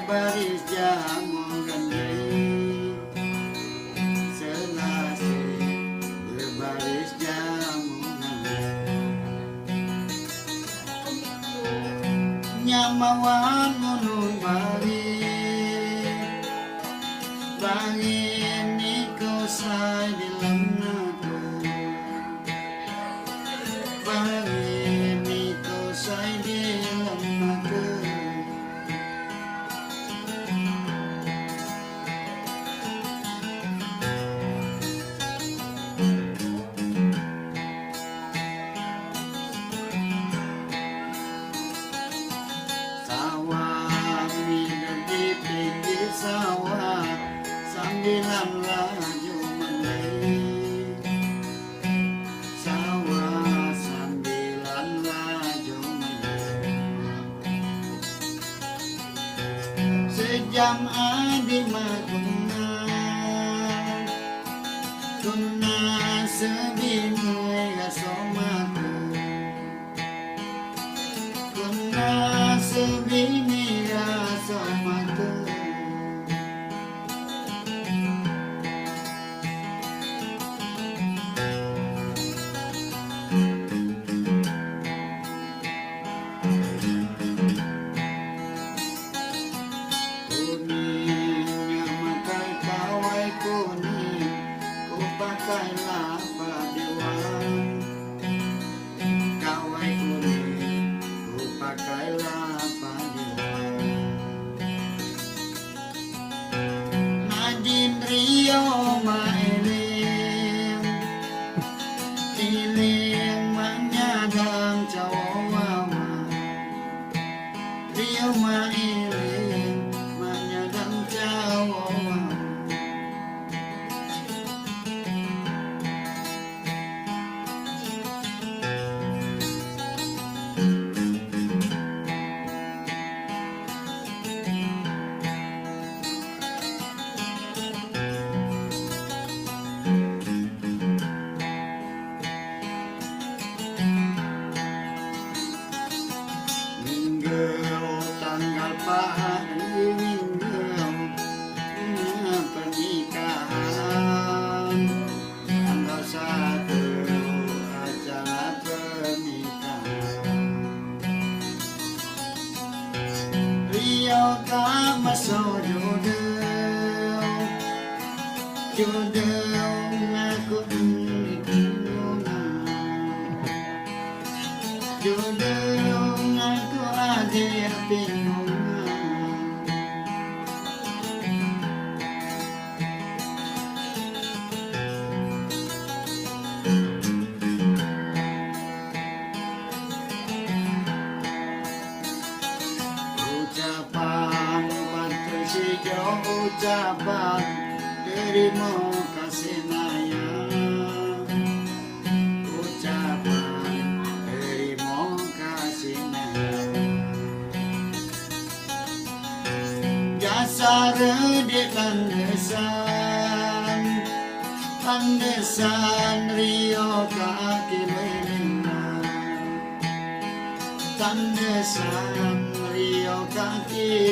berbaris jamu gandeng, selasi berbaris jamu gandeng. Nyamawan ngunun balik, bangin niko say di lemnaku, bangin niko say di lemnaku. Sawah minum di pinggir sawah, sambilan laju mengalir. Sawah sambilan laju mengalir. Sejam adik maguna, kuna sebingai gasomaku, kuna sebingai gasomaku. Kuningnya makai kawai kuning, ku pakailah padewan. Kawai kuning, ku pakailah padewan. Najin Rio maelim, ilim menyadang cawawa. Rio maelim menyadang cawawa. Minggu tanggal pagi minggu punya pernikahan, tanggal 1 acara pernikahan. Rio tak masuk jodoh, jodoh aku jodoh aku ada bingungan. Ucapan batu sejauh ucapan, terima kasih sayang. Ucapan terima kasih sayang. Jasa redik landesan, landesan Rio kaki lelena, landesan Rio kaki